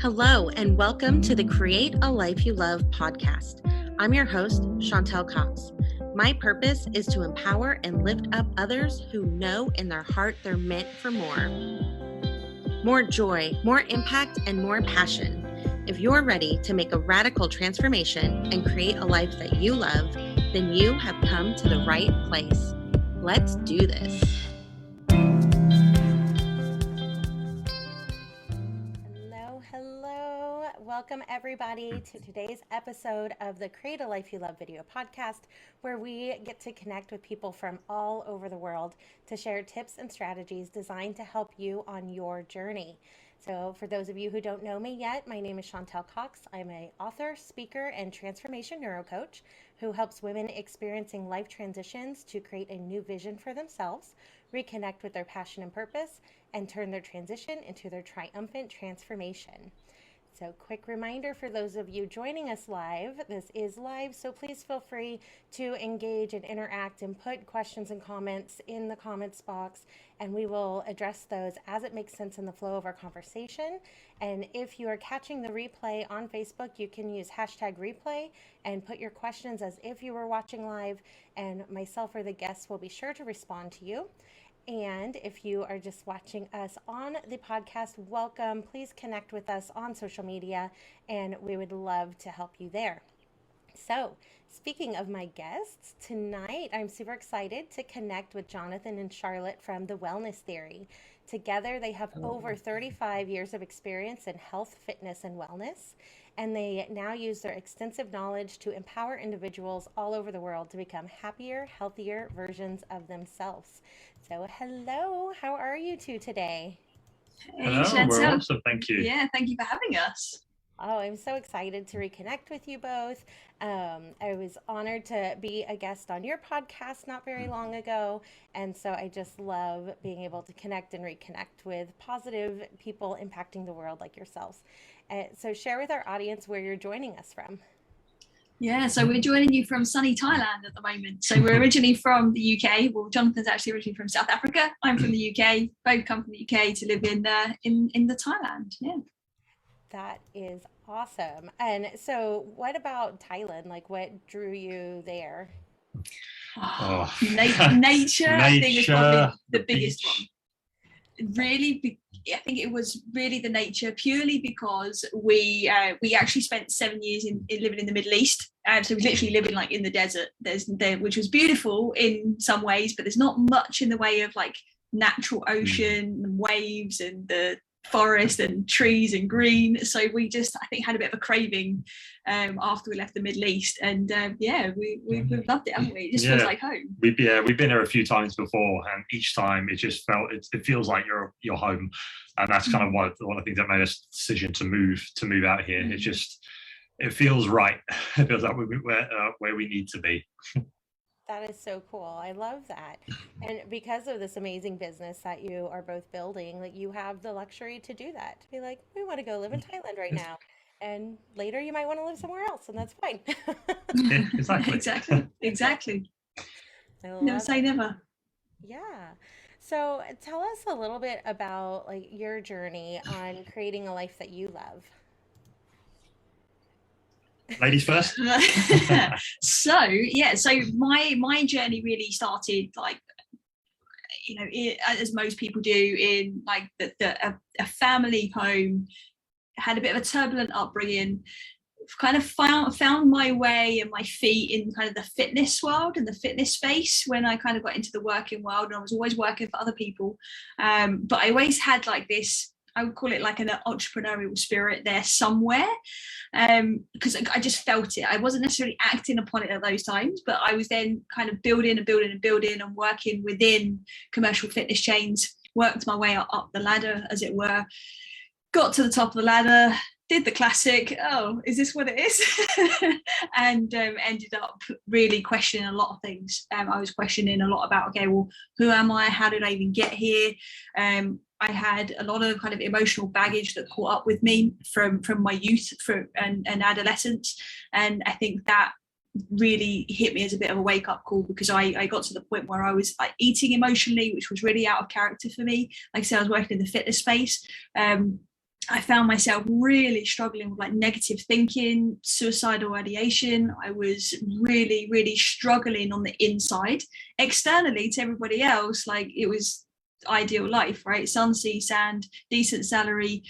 Hello, and welcome to the Create a Life You Love podcast. I'm your host, Chantal Cox. My purpose is to empower and lift up others who know in their heart they're meant for more. More joy, more impact, and more passion. If you're ready to make a radical transformation and create a life that you love, then you have come to the right place. Let's do this. Hello. Welcome everybody to today's episode of the Create a Life You Love video podcast, where we get to connect with people from all over the world to share tips and strategies designed to help you on your journey. So for those of you who don't know me yet, my name is Chantal Cox. I'm an author, speaker, and transformation neurocoach who helps women experiencing life transitions to create a new vision for themselves, reconnect with their passion and purpose, and turn their transition into their triumphant transformation. So quick reminder for those of you joining us live, this is live, so please feel free to engage and interact and put questions and comments in the comments box, and we will address those as it makes sense in the flow of our conversation. And if you are catching the replay on Facebook, you can use hashtag replay and put your questions as if you were watching live, and myself or the guests will be sure to respond to you. And if you are just watching us on the podcast, welcome. Please connect with us on social media, and we would love to help you there. So, speaking of my guests, tonight I'm super excited to connect with Jonathan and Charlotte from The Wellness Theory. Together, they have over 35 years of experience in health, fitness, and wellness, and they now use their extensive knowledge to empower individuals all over the world to become happier, healthier versions of themselves. So hello, how are you two today? Hey, Chantal. We're awesome, thank you. Yeah, thank you for having us. Oh, I'm so excited to reconnect with you both. I was honored to be a guest on your podcast not very long ago, and so I just love being able to connect and reconnect with positive people impacting the world like yourselves. So share with our audience where you're joining us from. Yeah, so we're joining you from sunny Thailand at the moment. So we're originally from the UK. Well, Jonathan's actually originally from South Africa. I'm from the UK. Both come from the UK to live in the Thailand. Yeah. That is awesome. And so what about Thailand? Like, what drew you there? Nature, I think, is probably the biggest one. Really, I think it was really the nature, purely because we actually spent 7 years in living in the Middle East. So we literally living like in the desert, which was beautiful in some ways, but there's not much in the way of like natural ocean and waves and the forest and trees and green. So we just, I think, had a bit of a craving after we left the Middle East, and we've loved it, haven't we? It just feels like home. We've been here a few times before, and each time it just it feels like you're home, and that's kind of one of the things that made us decision to move out here. It feels right. It feels like we're where we need to be. That is so cool. I love that. And because of this amazing business that you are both building, like, you have the luxury to do that. To be like, we want to go live in Thailand right now. And later you might want to live somewhere else, and that's fine. Yeah, exactly. Never say never. Yeah. So tell us a little bit about like your journey on creating a life that you love. Ladies first. So my journey really started, like, as most people do, in like a family home. Had a bit of a turbulent upbringing, kind of found my way and my feet in kind of the fitness world and the fitness space when I kind of got into the working world, and I was always working for other people, but I always had like this, I would call it like an entrepreneurial spirit there somewhere, because I just felt it. I wasn't necessarily acting upon it at those times, but I was then kind of building and working within commercial fitness chains, worked my way up the ladder, as it were, got to the top of the ladder, did the classic, oh, is this what it is? And ended up really questioning a lot of things. I was questioning a lot about, okay, well, who am I? How did I even get here? I had a lot of kind of emotional baggage that caught up with me from my youth and adolescence. And I think that really hit me as a bit of a wake-up call, because I got to the point where I was like eating emotionally, which was really out of character for me. Like I said, I was working in the fitness space. I found myself really struggling with like negative thinking, suicidal ideation. I was really, really struggling on the inside. Externally to everybody else, like it was ideal life, right? Sun, sea, sand, decent salary,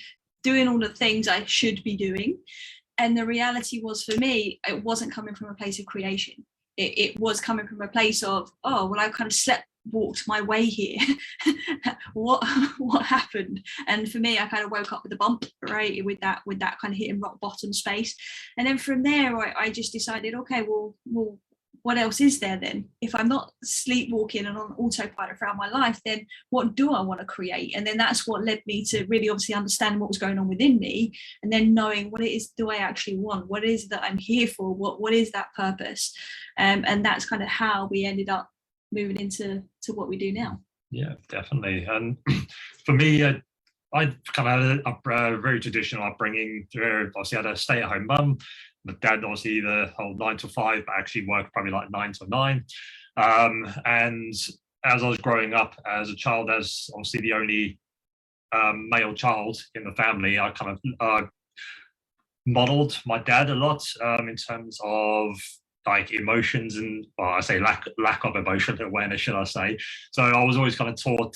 doing all the things I should be doing. And the reality was, for me, it wasn't coming from a place of creation. It was coming from a place of, oh, well, I kind of walked my way here. what happened? And for me, I kind of woke up with a bump, right, with that kind of hitting rock bottom space. And then from there, I just decided, okay, well, what else is there then? If I'm not sleepwalking and on autopilot throughout my life, then what do I want to create? And then that's what led me to really obviously understand what was going on within me, and then knowing what it is do I actually want, what it is that I'm here for, what is that purpose. And that's kind of how we ended up moving into what we do now. Yeah, definitely. And for me, I kind of had a very traditional upbringing. Obviously, I had a stay-at-home mum. My dad, obviously, the whole 9 to 5, but actually worked probably like 9 to 9. And as I was growing up as a child, as obviously the only male child in the family, I kind of modeled my dad a lot in terms of like emotions and, well, I say lack of emotion awareness, should I say. So I was always kind of taught,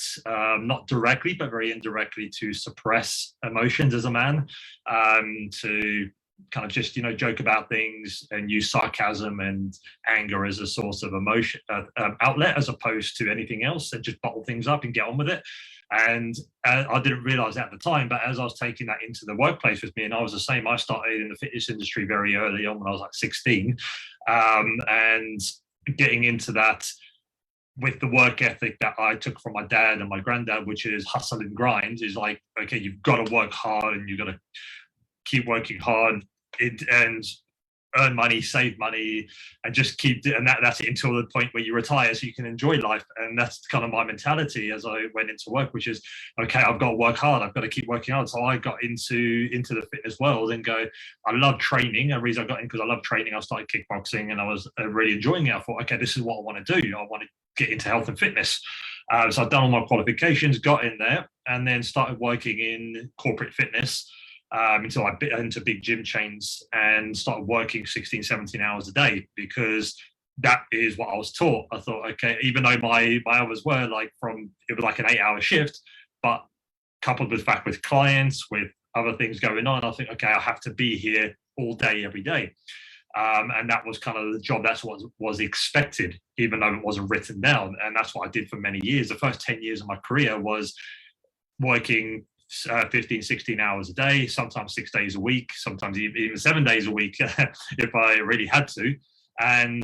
not directly, but very indirectly, to suppress emotions as a man, to kind of just, joke about things and use sarcasm and anger as a source of emotion outlet, as opposed to anything else, and just bottle things up and get on with it. And I didn't realize at the time, but as I was taking that into the workplace with me, and I was the same, I started in the fitness industry very early on when I was like 16, and getting into that with the work ethic that I took from my dad and my granddad, which is hustle and grind, is like, okay, you've got to work hard and you've got to keep working hard and earn money, save money, and just keep and that's it until the point where you retire, so you can enjoy life. And that's kind of my mentality as I went into work, which is, okay, I've got to work hard, I've got to keep working hard. So I got into the fitness world and I love training. The reason I got in, because I love training. I started kickboxing and I was really enjoying it. I thought, okay, this is what I want to do. I want to get into health and fitness. So I've done all my qualifications, got in there, and then started working in corporate fitness until I bit into big gym chains and started working 16, 17 hours a day, because that is what I was taught. I thought, okay, even though my hours were it was like an 8-hour shift, but coupled with fact with clients, with other things going on, I think, okay, I have to be here all day, every day. And that was kind of the job. That's what was expected, even though it wasn't written down. And that's what I did for many years. The first 10 years of my career was working 15, 16 hours a day, sometimes 6 days a week, sometimes even 7 days a week if I really had to. And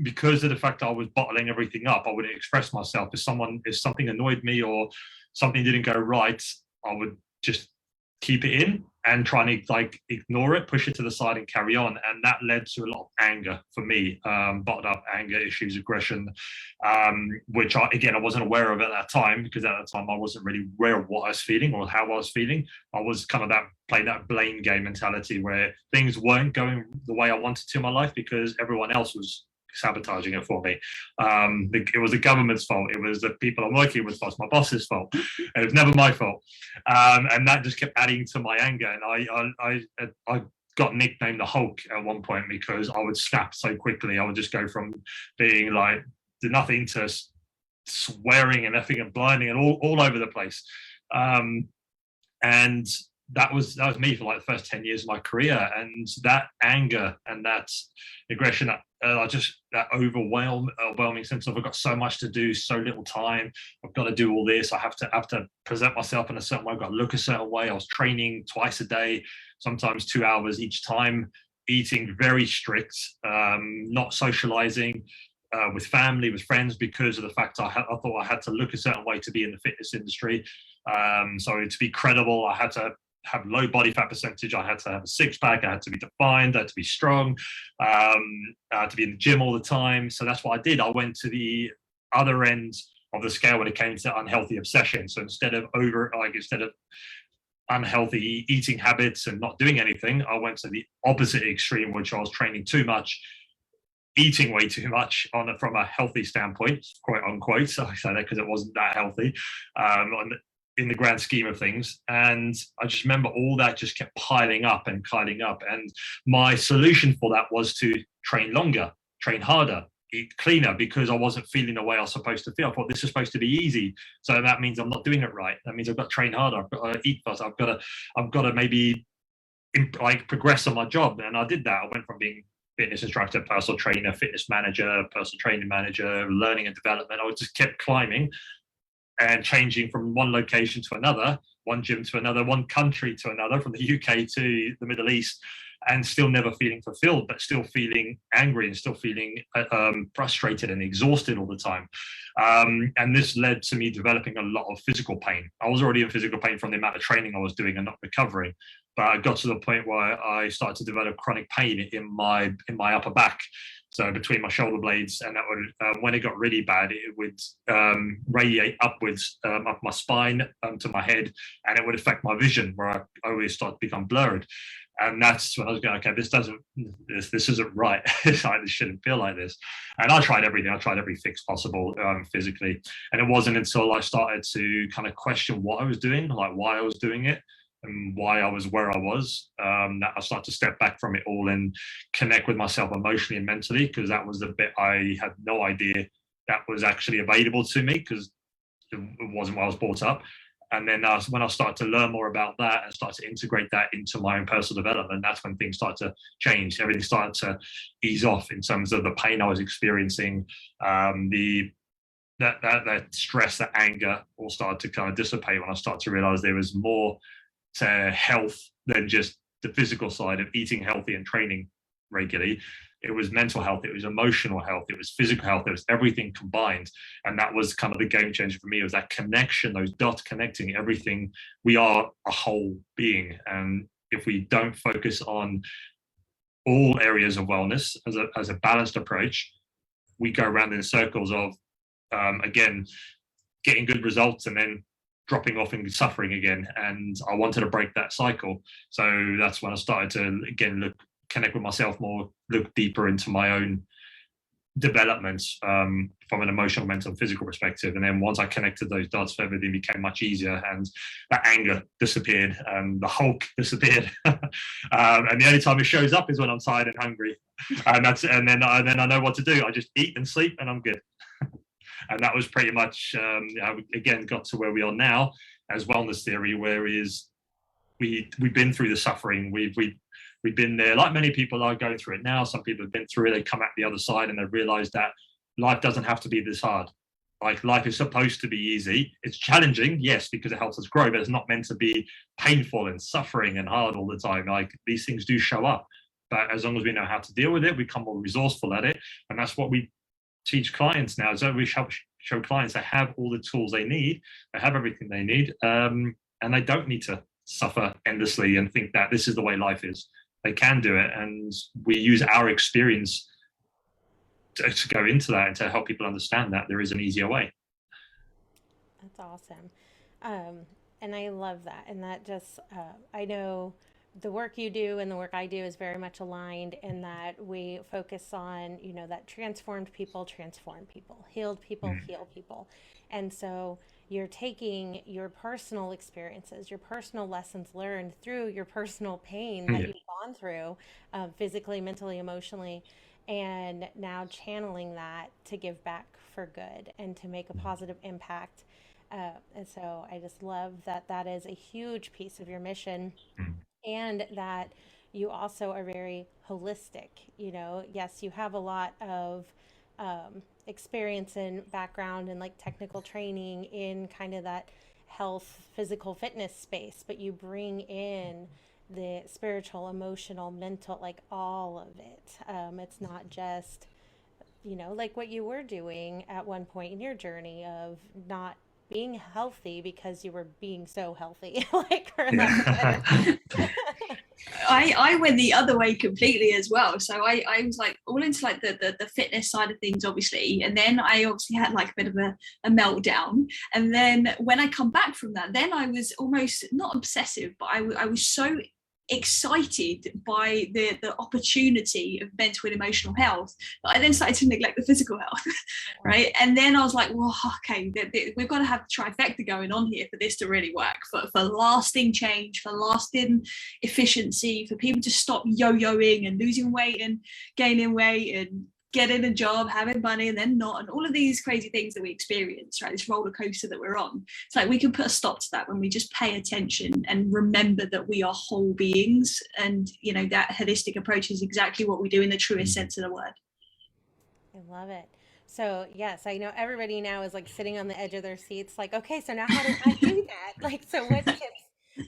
because of the fact I was bottling everything up, I wouldn't express myself. If something annoyed me or something didn't go right, I would just keep it in and try and ignore it, push it to the side and carry on. And that led to a lot of anger for me, bottled up anger issues, aggression, which I wasn't aware of at that time, because at that time I wasn't really aware of what I was feeling or how I was feeling. I was kind of playing that blame game mentality where things weren't going the way I wanted to in my life because everyone else was sabotaging it for me. It was the government's fault. It was the people I'm working with fault. My boss's fault. And it was never my fault. And that just kept adding to my anger. And I got nicknamed the Hulk at one point because I would snap so quickly. I would just go from being like nothing to swearing and effing and blinding and all over the place. And that was me for like the first 10 years of my career. And that anger and that aggression, that overwhelming sense of I've got so much to do, so little time. I've got to do all this. I have to present myself in a certain way. I've got to look a certain way. I was training twice a day, sometimes 2 hours each time, eating very strict, not socializing with family, with friends, because of the fact I thought I had to look a certain way to be in the fitness industry. So to be credible, I had to have low body fat percentage. I had to have a six-pack. I had to be defined. I had to be strong. I had to be in the gym all the time. So that's what I did. I went to the other end of the scale when it came to unhealthy obsession. So instead of unhealthy eating habits and not doing anything, I went to the opposite extreme, which I was training too much, eating way too much from a healthy standpoint, quote unquote. So I say that because it wasn't that healthy. in the grand scheme of things. And I just remember all that just kept piling up and piling up. And my solution for that was to train longer, train harder, eat cleaner, because I wasn't feeling the way I was supposed to feel. I thought this is supposed to be easy, so that means I'm not doing it right. That means I've got to train harder, I've got to eat fast, I've got to maybe like progress on my job. And I did that. I went from being fitness instructor, personal trainer, fitness manager, personal training manager, learning and development. I just kept climbing and changing from one location to another, one gym to another, one country to another, from the UK to the Middle East, and still never feeling fulfilled, but still feeling angry and still feeling frustrated and exhausted all the time. And this led to me developing a lot of physical pain. I was already in physical pain from the amount of training I was doing and not recovering, but I got to the point where I started to develop chronic pain in my upper back. So between my shoulder blades, and that would, when it got really bad, it would radiate upwards up my spine to my head, and it would affect my vision, where I always start to become blurred. And that's when I was going, okay, this isn't right. This shouldn't feel like this. And I tried everything. I tried every fix possible physically. And it wasn't until I started to kind of question what I was doing, like why I was doing it, and why I was where I was, that I started to step back from it all and connect with myself emotionally and mentally, because that was the bit I had no idea that was actually available to me, because it wasn't what I was brought up. And then when I started to learn more about that and start to integrate that into my own personal development, that's when things started to change. Everything started to ease off in terms of the pain I was experiencing, that stress, that anger all started to kind of dissipate when I started to realize there was more to health than just the physical side of eating healthy and training regularly. It was mental health, it was emotional health, it was physical health, it was everything combined. And that was kind of the game changer for me. It was that connection, those dots connecting everything. We are a whole being. And if we don't focus on all areas of wellness as a balanced approach, we go around in circles of, again, getting good results and then dropping off and suffering again. And I wanted to break that cycle. So that's when I started to, again, connect with myself more, look deeper into my own development from an emotional, mental, and physical perspective. And then once I connected those dots, everything became much easier, and that anger disappeared, and the Hulk disappeared. And the only time it shows up is when I'm tired and hungry, and then I know what to do. I just eat and sleep, and I'm good. And that was pretty much again got to where we are now as wellness theory, whereas we've been through the suffering. We've been there, like many people are going through it now. Some people have been through it, they come out the other side and they realize that life doesn't have to be this hard. Like, life is supposed to be easy. It's challenging, yes, because it helps us grow, but it's not meant to be painful and suffering and hard all the time. Like, these things do show up, but as long as we know how to deal with it, we become more resourceful at it. And that's what we teach clients now. So we show clients they have all the tools they need, they have everything they need, and they don't need to suffer endlessly and think that this is the way life is. They can do it, and we use our experience to go into that and to help people understand that there is an easier way. That's awesome. And I love that. And that just, I know the work you do and the work I do is very much aligned in that we focus on, that transformed people transform people, healed people heal people. And so you're taking your personal experiences, your personal lessons learned through your personal pain that you've gone through, physically, mentally, emotionally, and now channeling that to give back for good and to make a positive impact. And so I just love that that is a huge piece of your mission, and that you also are very holistic. Yes, you have a lot of experience and background and like technical training in kind of that health, physical fitness space, but you bring in the spiritual, emotional, mental, like all of it. It's not just, like what you were doing at one point in your journey of not being healthy because you were being so healthy, like, for lack of better. I went the other way completely as well. So I was like all into like the fitness side of things, obviously, and then I obviously had like a bit of a meltdown. And then when I come back from that, then I was almost not obsessive, but I was so excited by the opportunity of mental and emotional health that I then started to neglect the physical health. Right. And then I was like, well, okay, we've got to have the trifecta going on here for this to really work, for lasting change, for lasting efficiency, for people to stop yo-yoing and losing weight and gaining weight and getting a job, having money, and then not, and all of these crazy things that we experience, right? This roller coaster that we're on. It's like we can put a stop to that when we just pay attention and remember that we are whole beings. And, you know, that holistic approach is exactly what we do in the truest sense of the word. I love it. So yes, I know everybody now is like sitting on the edge of their seats, like, okay, so now how do I do that? Like, so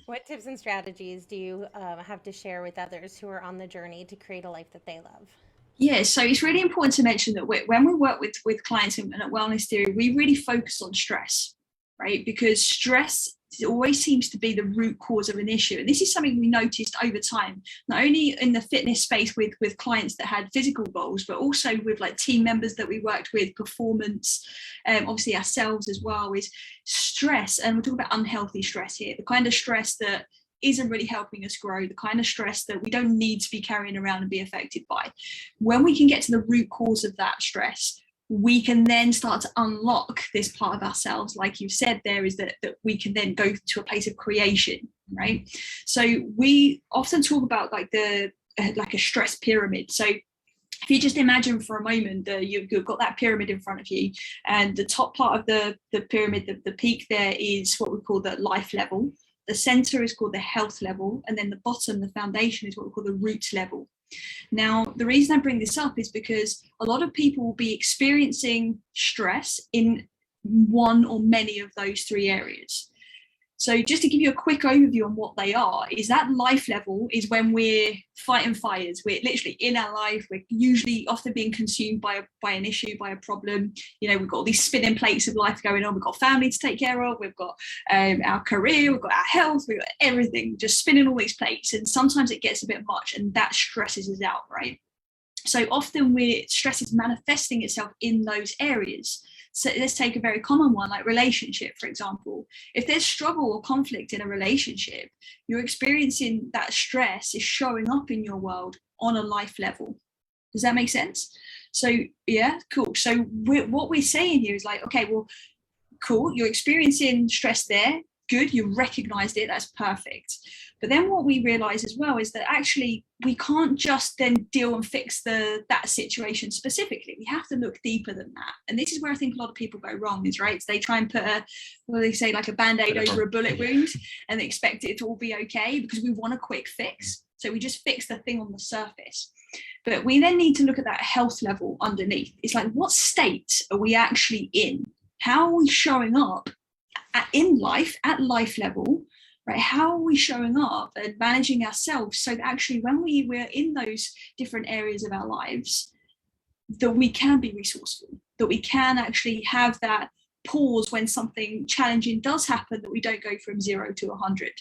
what tips and strategies do you have to share with others who are on the journey to create a life that they love? Yeah, so it's really important to mention that when we work with clients and at Wellness Theory, we really focus on stress, right? Because stress always seems to be the root cause of an issue. And this is something we noticed over time, not only in the fitness space with clients that had physical goals, but also with like team members that we worked with, performance, obviously ourselves as well, is stress. And we're talking about unhealthy stress here, the kind of stress that isn't really helping us grow, the kind of stress that we don't need to be carrying around and be affected by. When we can get to the root cause of that stress, we can then start to unlock this part of ourselves, like you said there, is that we can then go to a place of creation, right? So we often talk about like a stress pyramid. So if you just imagine for a moment that you've got that pyramid in front of you, and the top part of the pyramid, the peak there, is what we call the life level. The center is called the health level, and then the bottom, the foundation, is what we call the root level. Now, the reason I bring this up is because a lot of people will be experiencing stress in one or many of those three areas. So just to give you a quick overview on what they are, is that life level is when we're fighting fires. We're literally in our life. We're usually often being consumed by an issue, by a problem. You know, we've got all these spinning plates of life going on. We've got family to take care of. We've got our career. We've got our health. We've got everything just spinning all these plates. And sometimes it gets a bit much, and that stresses us out, right? So often stress is manifesting itself in those areas. So let's take a very common one, like relationship, for example. If there's struggle or conflict in a relationship, you're experiencing that stress is showing up in your world on a life level. Does that make sense? So, yeah, cool. So what we're saying here is like, okay, well, cool, you're experiencing stress there. Good, you recognized it, that's perfect. But then what we realize as well is that actually we can't just then deal and fix that situation specifically. We have to look deeper than that. And this is where I think a lot of people go wrong, is right. So they try and put like a band-aid over a bullet wound and they expect it to all be okay because we want a quick fix. So we just fix the thing on the surface. But we then need to look at that health level underneath. It's like, what state are we actually in? How are we showing up in life, at life level? Right, how are we showing up and managing ourselves so that actually when we're in those different areas of our lives, that we can be resourceful, that we can actually have that pause when something challenging does happen, that we don't go from 0 to 100,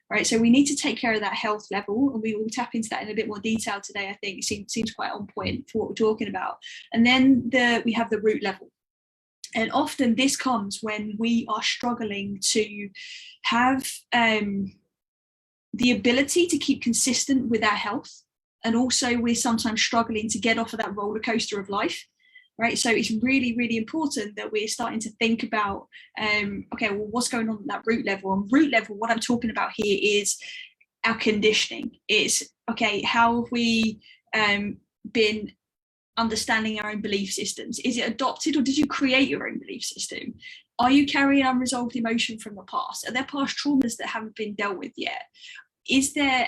right? So we need to take care of that health level, and we will tap into that in a bit more detail today. I think it seems quite on point for what we're talking about. And then we have the root level. And often this comes when we are struggling to have the ability to keep consistent with our health. And also we're sometimes struggling to get off of that roller coaster of life, right? So it's really, really important that we're starting to think about, okay, well, what's going on at that root level? And root level, what I'm talking about here is our conditioning. It's, okay, how have we been understanding our own belief systems? Is it adopted, or did you create your own belief system? Are you carrying unresolved emotion from the past? Are there past traumas that haven't been dealt with yet? Is there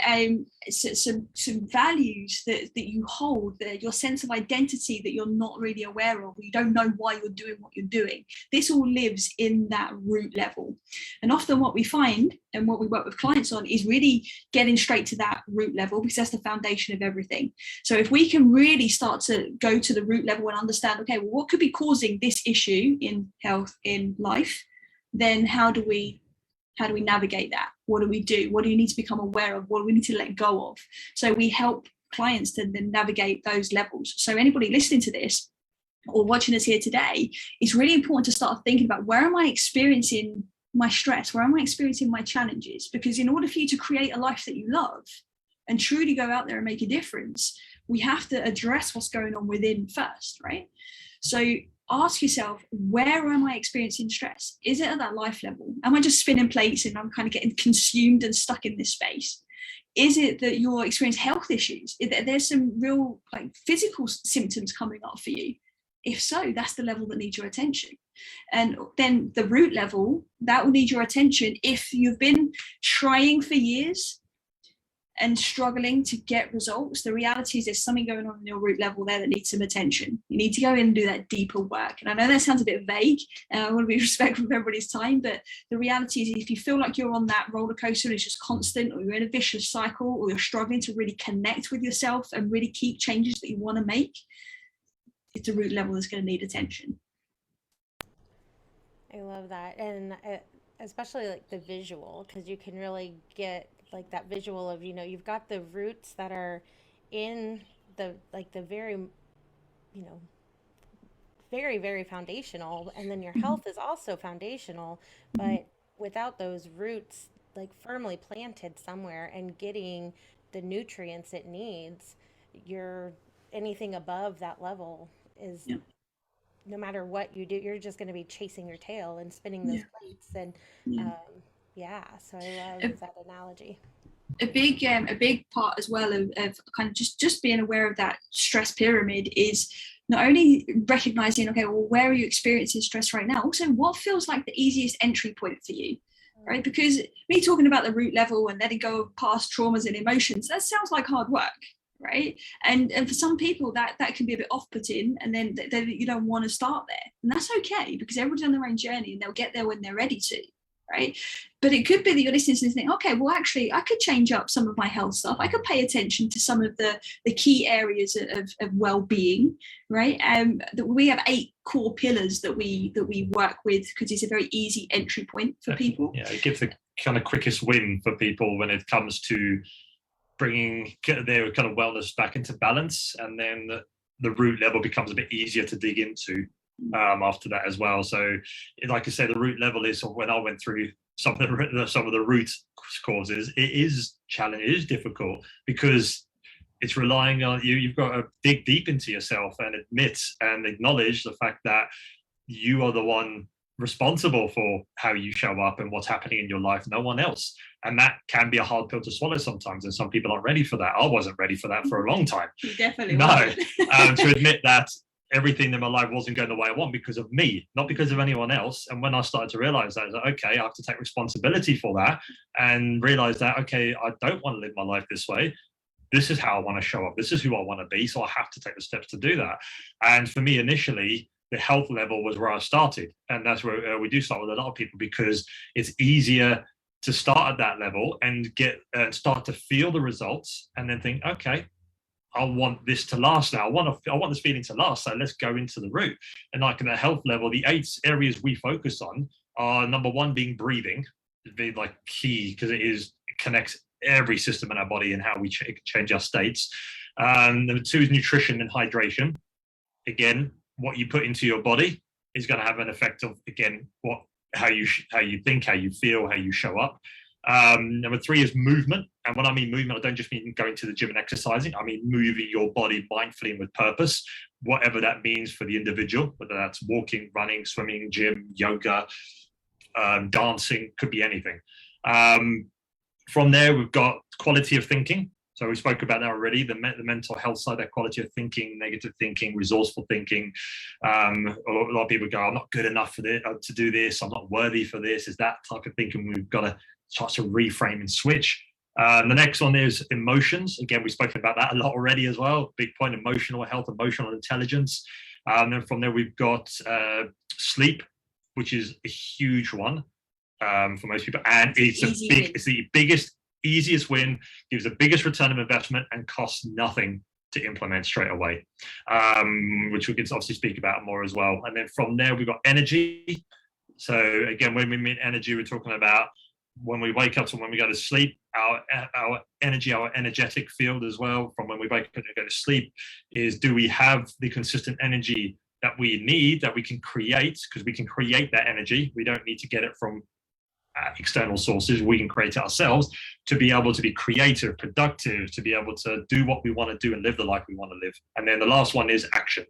some values that you hold, that your sense of identity that you're not really aware of, or you don't know why you're doing what you're doing? This all lives in that root level. And often what we find and what we work with clients on is really getting straight to that root level, because that's the foundation of everything. So if we can really start to go to the root level and understand, okay, well, what could be causing this issue in health, in life, then how do we navigate that? What do we do? What do you need to become aware of? What do we need to let go of? So we help clients to then navigate those levels. So anybody listening to this or watching us here today, it's really important to start thinking about, where am I experiencing my stress? Where am I experiencing my challenges? Because in order for you to create a life that you love, and truly go out there and make a difference, we have to address what's going on within first, right? So ask yourself, where am I experiencing stress? Is it at that life level? Am I just spinning plates and I'm kind of getting consumed and stuck in this space? Is it that you're experiencing health issues? There's some real like physical symptoms coming up for you? If so, that's the level that needs your attention. And then the root level, that will need your attention if you've been trying for years and struggling to get results. The reality is there's something going on in your root level there that needs some attention. You need to go in and do that deeper work. And I know that sounds a bit vague, and I want to be respectful of everybody's time, but the reality is if you feel like you're on that roller coaster and it's just constant, or you're in a vicious cycle, or you're struggling to really connect with yourself and really keep changes that you want to make, it's a root level that's going to need attention. I love that. And especially like the visual, because you can really get like that visual of, you know, you've got the roots that are in the like the very, you know, very, very foundational, and then your health is also foundational, but without those roots like firmly planted somewhere and getting the nutrients it needs, you're anything above that level is, Yeah. no matter what you do, you're just going to be chasing your tail and spinning those plates. And Yeah. yeah, so I love A- that analogy. A big part as well of kind of just being aware of that stress pyramid is not only recognizing, okay, well, where are you experiencing stress right now? Also, what feels like the easiest entry point for you, right? Because me talking about the root level and letting go of past traumas and emotions, that sounds like hard work, right? And for some people that can be a bit off-putting, and then you don't want to start there, and that's okay, because everyone's on their own journey and they'll get there when they're ready to, right? But it could be that you're listening to this and think, okay, well, actually, I could change up some of my health stuff. I could pay attention to some of the key areas of well-being, right? That we have 8 core pillars that we work with, because it's a very easy entry point for people. Yeah, it gives the kind of quickest win for people when it comes to bringing their kind of wellness back into balance, and then the root level becomes a bit easier to dig into after that as well. So, like I said, the root level is when I went through some of the root causes. It is challenging, it is difficult, because it's relying on you. You've got to dig deep into yourself and admit and acknowledge the fact that you are the one responsible for how you show up and what's happening in your life, no one else. And that can be a hard pill to swallow sometimes, and some people aren't ready for that. I wasn't ready for that for a long time. You definitely to admit that everything in my life wasn't going the way I want because of me, not because of anyone else. And when I started to realize that, I was like, okay, I have to take responsibility for that, and realize that, okay, I don't want to live my life this way. This is how I want to show up. This is who I want to be. So I have to take the steps to do that. And for me, initially, the health level was where I started. And that's where we do start with a lot of people, because it's easier to start at that level and start to feel the results, and then think, okay, I want this to last now. I want this feeling to last. So let's go into the root. And like in the health level, the 8 areas we focus on are, number 1 being breathing, being like key, because it connects every system in our body and how we change our states. Number 2 is nutrition and hydration. Again, what you put into your body is going to have an effect of, again, how you think, how you feel, how you show up. Number 3 is movement. And when I mean movement, I don't just mean going to the gym and exercising. I mean moving your body mindfully and with purpose, whatever that means for the individual, whether that's walking, running, swimming, gym, yoga, dancing, could be anything. From there, we've got quality of thinking. So we spoke about that already, the mental health side, that quality of thinking, negative thinking, resourceful thinking. A lot of people go, I'm not good enough for this, to do this. I'm not worthy for this. Is that type of thinking we've got to start to reframe and switch. The next one is emotions. Again, we've spoken about that a lot already as well. Big point, emotional health, emotional intelligence. And from there, we've got sleep, which is a huge one for most people. And it's the biggest, easiest win, gives the biggest return of investment, and costs nothing to implement straight away, which we can obviously speak about more as well. And then from there, we've got energy. So again, when we mean energy, we're talking about when we wake up to when we go to sleep, our energy, our energetic field as well, from when we wake up and go to sleep, is do we have the consistent energy that we need, that we can create, because we can create that energy. We don't need to get it from external sources. We can create it ourselves to be able to be creative, productive, to be able to do what we want to do and live the life we want to live. And then the last one is action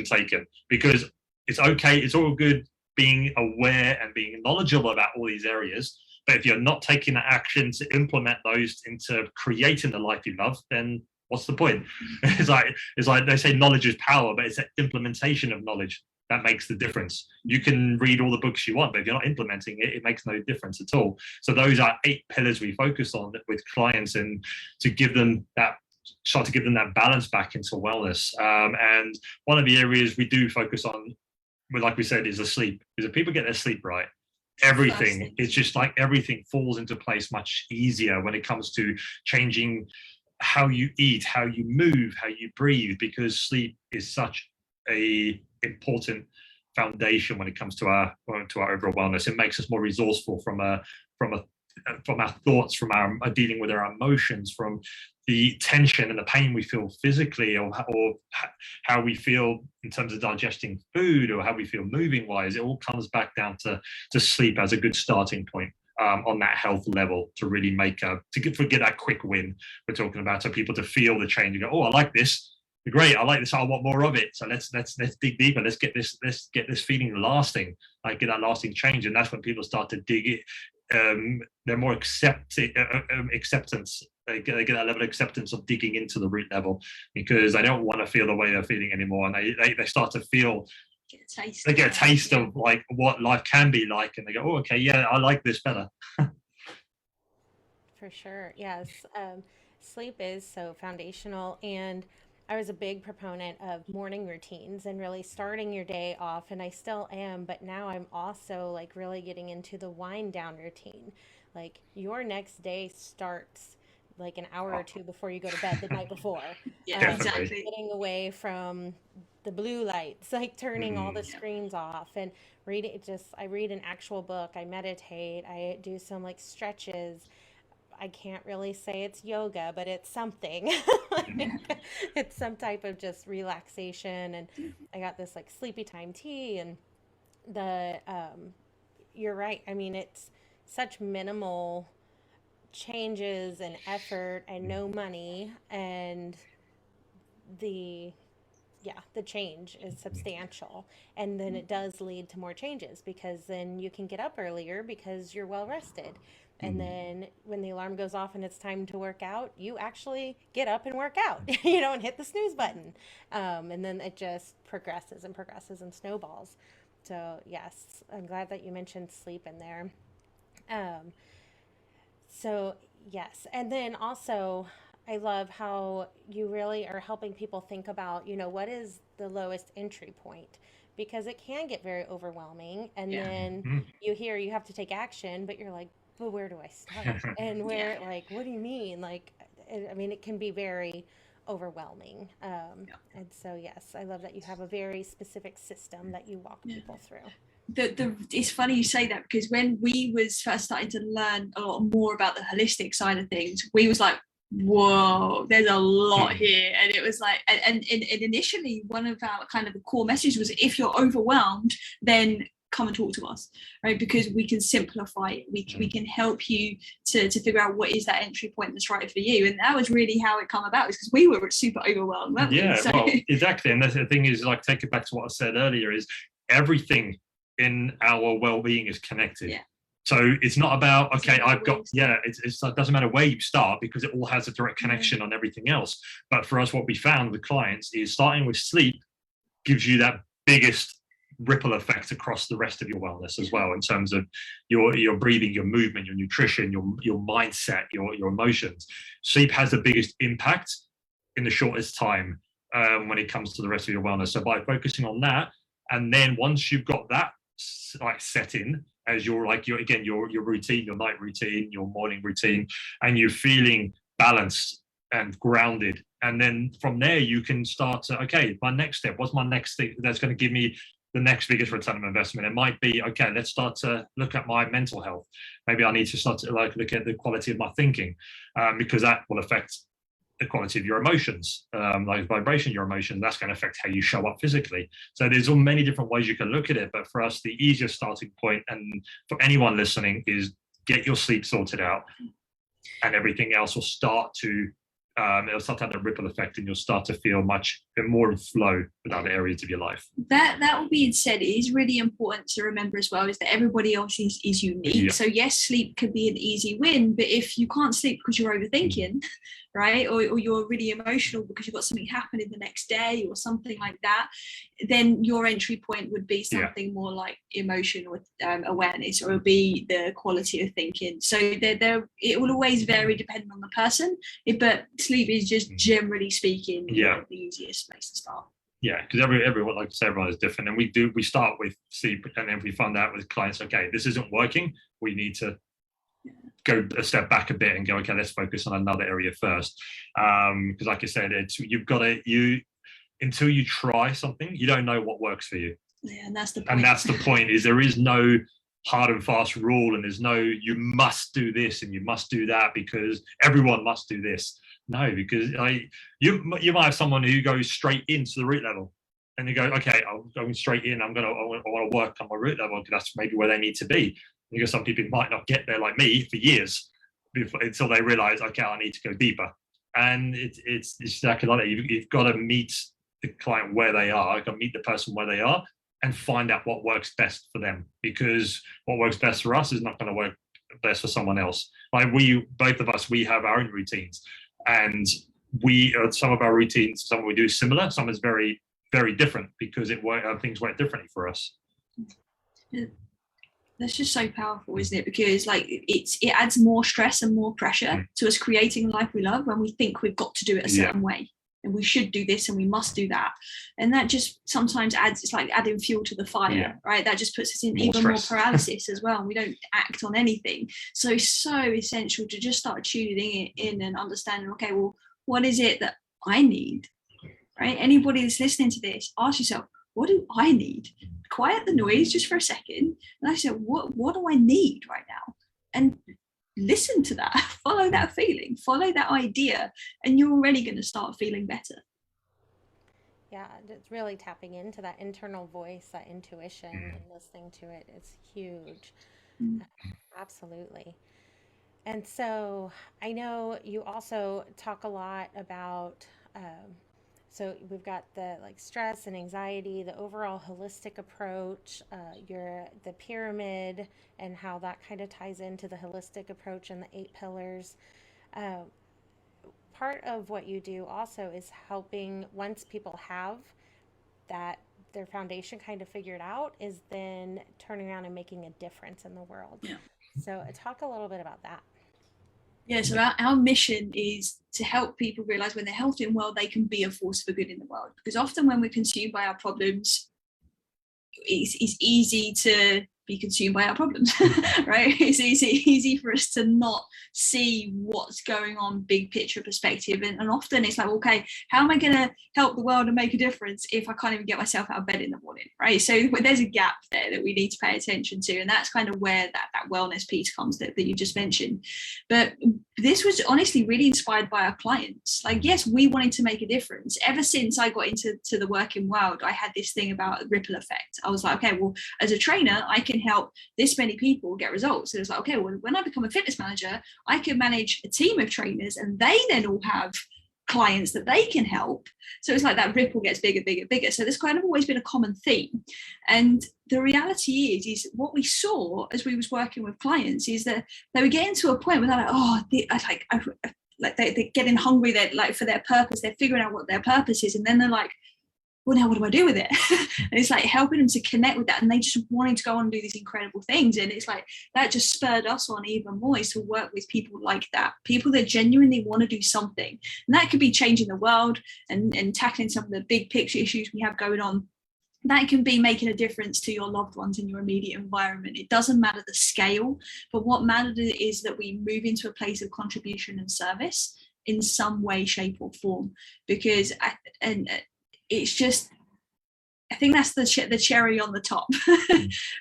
taken, because it's okay, it's all good being aware and being knowledgeable about all these areas, but if you're not taking the action to implement those into creating the life you love, then what's the point? It's like they say knowledge is power, but it's the implementation of knowledge that makes the difference. You can read all the books you want, but if you're not implementing it, it makes no difference at all. So those are 8 pillars we focus on with clients, and to give them that, start to give them that balance back into wellness. And one of the areas we do focus on, like we said, is the sleep. Because if people get their sleep right, everything, it's just like everything falls into place much easier when it comes to changing how you eat, how you move, how you breathe, because sleep is such a important foundation when it comes to our overall wellness. It makes us more resourceful from our thoughts, from our dealing with our emotions, from the tension and the pain we feel physically, or how we feel in terms of digesting food, or how we feel moving wise. It all comes back down to sleep as a good starting point on that health level, to really get that quick win we're talking about, so people to feel the change and go, oh, I like this. Great, I like this. I want more of it. So let's dig deeper. Let's get this feeling lasting. Like get that lasting change, and that's when people start to dig it. They're more acceptance. They get that level of acceptance of digging into the root level, because they don't want to feel the way they're feeling anymore, and they start to feel. They get a taste of like what life can be like, and they go, oh, okay, yeah, I like this better. For sure. Yes. Sleep is so foundational. And I was a big proponent of morning routines and really starting your day off. And I still am. But now I'm also like really getting into the wind down routine. Like your next day starts like an hour or two before you go to bed the night before. Yeah, exactly. Getting away from the blue lights, like turning all the screens off, and I read an actual book, I meditate, I do some like stretches. I can't really say it's yoga, but it's something. Like, it's some type of just relaxation. And I got this like sleepy time tea, and the you're right. I mean, it's such minimal changes and effort and no money, and the the change is substantial. And then it does lead to more changes, because then you can get up earlier because you're well rested. And then when the alarm goes off and it's time to work out, you actually get up and work out, and hit the snooze button. And then it just progresses and progresses and snowballs. So, yes, I'm glad that you mentioned sleep in there. Um, so, yes. And then also, I love how you really are helping people think about, what is the lowest entry point? Because it can get very overwhelming. And then you hear you have to take action, but you're like, well, where do I start? And like, what do you mean? Like, I mean, it can be very overwhelming. And so, yes, I love that you have a very specific system that you walk people through. It's funny you say that, because when we was first starting to learn a lot more about the holistic side of things, we was like, whoa, there's a lot here. And it was like, and initially one of our kind of the core messages was, if you're overwhelmed, then come and talk to us, right? Because we can simplify it. We can help you to figure out what is that entry point that's right for you. And that was really how it come about, is because we were super overwhelmed, weren't we? So... well, exactly. And the thing is, like, take it back to what I said earlier, is everything in our well-being is connected. So it's not about, okay, I've got, it doesn't matter where you start, because it all has a direct connection on everything else. But for us, what we found with clients is starting with sleep gives you that biggest ripple effect across the rest of your wellness as well, in terms of your breathing, your movement, your nutrition, your mindset, your emotions. Sleep has the biggest impact in the shortest time when it comes to the rest of your wellness. So by focusing on that, and then once you've got that like set in as your routine, your night routine, your morning routine, and you're feeling balanced and grounded, and then from there you can start to, okay, my next step, what's my next thing that's going to give me the next biggest return of investment? It might be, okay, let's start to look at my mental health. Maybe I need to start to look at the quality of my thinking, because that will affect the quality of your emotions, like vibration, your emotion, that's going to affect how you show up physically. So there's all many different ways you can look at it. But for us, the easiest starting point, and for anyone listening, is get your sleep sorted out, and everything else will start to it'll start to have a ripple effect, and you'll start to feel much more in flow with other areas of your life. That all being said, it is really important to remember as well is that everybody else is unique. Yeah. So yes, sleep could be an easy win, but if you can't sleep because you're overthinking, right, or you're really emotional because you've got something happening the next day or something like that, then your entry point would be something more like emotional awareness, or it'll be the quality of thinking. So it will always vary depending on the person, but sleep is just generally speaking the easiest place to start. Yeah, because everyone, like I say, everyone is different, and we start with sleep, and then we find out with clients, okay, this isn't working, we need to go a step back a bit and go, okay, let's focus on another area first. Because like I said, you've got to until you try something, you don't know what works for you. Yeah, and that's the point. And that's the point, is there is no hard and fast rule, and there's no you must do this and you must do that because everyone must do this. No, because you might have someone who goes straight into the root level, and you go, okay, I'm going straight in, I want to work on my root level because that's maybe where they need to be. Because some people might not get there, like me, for years until they realize, okay, I need to go deeper. And it's exactly like that. You've got to meet the client where they are. You've got to meet the person where they are and find out what works best for them. Because what works best for us is not going to work best for someone else. Like both of us, we have our own routines, and some of our routines, some we do similar, some is very, very different because things work differently for us. Yeah. That's just so powerful, isn't it? Because it adds more stress and more pressure to us creating a life we love when we think we've got to do it a certain way, and we should do this and we must do that, and that just sometimes it's like adding fuel to the fire, right? That just puts us in even more paralysis as well, and we don't act on anything. So essential to just start tuning in and understanding, okay, well, what is it that I need, right? Anybody that's listening to this, ask yourself, what do I need? Quiet the noise just for a second, and I said, what do I need right now? And listen to that, follow that feeling, follow that idea, and you're already going to start feeling better. Yeah, it's really tapping into that internal voice, that intuition, and listening to it. It's huge. Absolutely. And so I know you also talk a lot about so we've got the stress and anxiety, the overall holistic approach, the pyramid, and how that kind of ties into the holistic approach and the 8 pillars. Part of what you do also is helping, once people have their foundation kind of figured out, is then turning around and making a difference in the world. Yeah. So talk a little bit about that. Yeah, so our mission is to help people realize when they're healthy and well, they can be a force for good in the world. Because often when we're consumed by our problems, it's easy to be consumed by our problems, right? It's easy for us to not see what's going on, big picture perspective. And often it's like, okay, how am I going to help the world and make a difference if I can't even get myself out of bed in the morning, right? So there's a gap there that we need to pay attention to. And that's kind of where that wellness piece comes that you just mentioned. But this was honestly really inspired by our clients. Like, yes, we wanted to make a difference. Ever since I got into the working world, I had this thing about ripple effect. I was like, okay, well, as a trainer, I can help this many people get results. So it was like, okay, well, when I become a fitness manager, I can manage a team of trainers, and they then all have clients that they can help. So it's like that ripple gets bigger, bigger, bigger. So there's kind of always been a common theme. And the reality is what we saw as we was working with clients is that they were getting to a point where they're like, they're getting hungry, they're like for their purpose, they're figuring out what their purpose is, and then they're like, well, now what do I do with it? And it's like helping them to connect with that, and they just wanted to go on and do these incredible things. And it's like that just spurred us on even more, is to work with people like that, people that genuinely want to do something, and that could be changing the world and tackling some of the big picture issues we have going on. That can be making a difference to your loved ones in your immediate environment. It doesn't matter the scale, but what matters is that we move into a place of contribution and service in some way, shape or form, because it's just, I think that's the cherry on the top,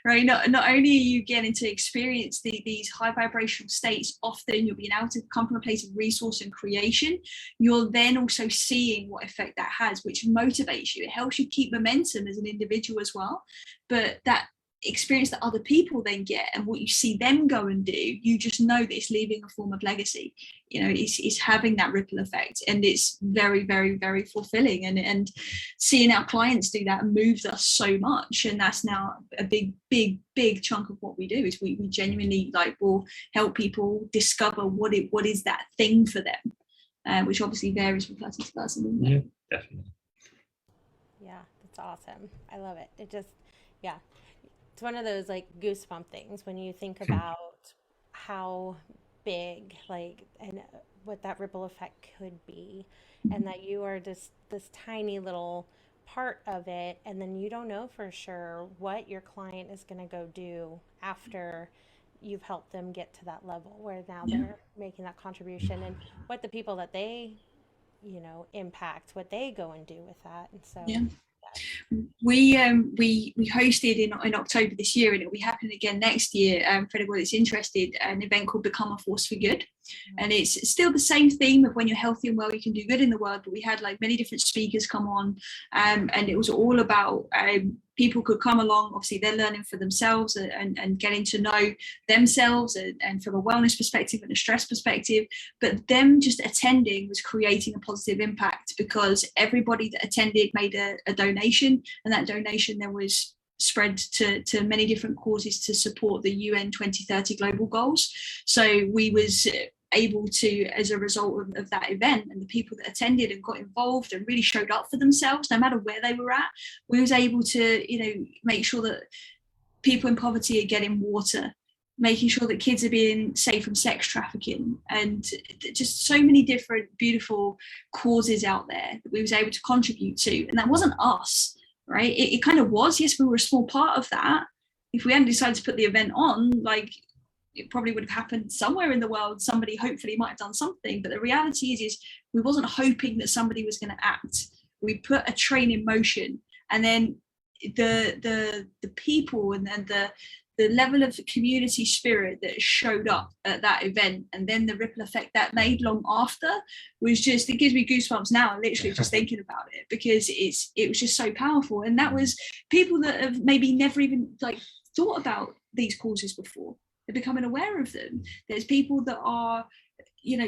right? Not only are you getting to experience these high vibrational states, often you're being able to come from a place of resource and creation, you're then also seeing what effect that has, which motivates you. It helps you keep momentum as an individual as well. But that experience that other people then get and what you see them go and do, you just know that it's leaving a form of legacy. You know, it's having that ripple effect, and it's very, very, very fulfilling. And seeing our clients do that moves us so much, and that's now a big chunk of what we do. Is we genuinely will help people discover what is that thing for them, which obviously varies from person to person, isn't it? Yeah, definitely. Yeah, that's awesome. I love it. It just, yeah, it's one of those goosebump things when you think about how big and what that ripple effect could be, and that you are just this tiny little part of it, and then you don't know for sure what your client is going to go do after you've helped them get to that level where now they're making that contribution, and what the people that they impact, what they go and do with that. And so we hosted in October this year, and it'll be happening again next year, for anyone that's interested, an event called Become a Force for Good. And it's still the same theme of when you're healthy and well, you can do good in the world, but we had many different speakers come on, and it was all about people could come along. Obviously they're learning for themselves and getting to know themselves, and from a wellness perspective and a stress perspective, but them just attending was creating a positive impact, because everybody that attended made a donation, and that donation then was spread to many different causes to support the UN 2030 global goals. So we was able to, as a result of that event, and the people that attended and got involved and really showed up for themselves, no matter where they were at, we was able to make sure that people in poverty are getting water, making sure that kids are being safe from sex trafficking, and just so many different beautiful causes out there that we was able to contribute to. And that wasn't us, right? It kind of was. Yes, we were a small part of that. If we hadn't decided to put the event on, it probably would have happened somewhere in the world. Somebody hopefully might have done something, but the reality is we wasn't hoping that somebody was going to act. We put a train in motion, and then the people and the level of community spirit that showed up at that event, and then the ripple effect that made long after, was just, it gives me goosebumps now literally just thinking about it, because it was just so powerful. And that was people that have maybe never even thought about these causes before. They're becoming aware of them. There's people that are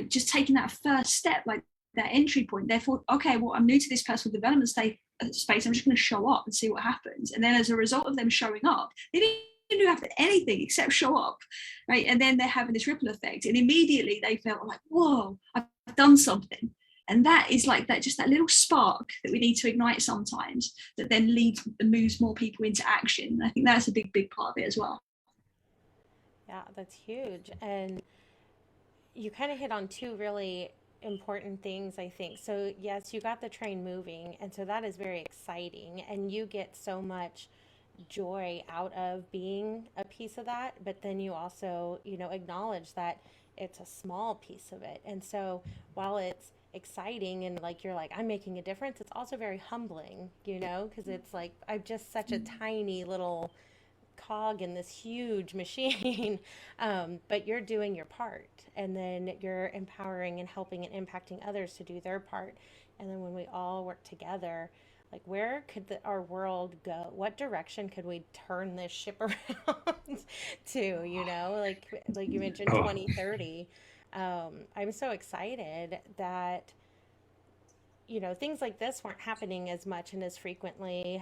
just taking that first step, that entry point. Therefore, okay, well, I'm new to this personal development space, I'm just going to show up and see what happens. And then as a result of them showing up, they didn't do anything except show up, right? And then they're having this ripple effect, and immediately they felt whoa, I've done something. And that is just that little spark that we need to ignite sometimes, that then leads and moves more people into action. I think that's a big part of it as well. Yeah, that's huge. And you kind of hit on two really important things, I think. So yes, you got the train moving, and so that is very exciting, and you get so much joy out of being a piece of that. But then you also acknowledge that it's a small piece of it. And so while it's exciting and you're I'm making a difference, it's also very humbling, because it's I'm just such a tiny little cog in this huge machine. But you're doing your part, and then you're empowering and helping and impacting others to do their part. And then when we all work together, where could our world go? What direction could we turn this ship around to, like you mentioned, 2030. I'm so excited that things like this weren't happening as much and as frequently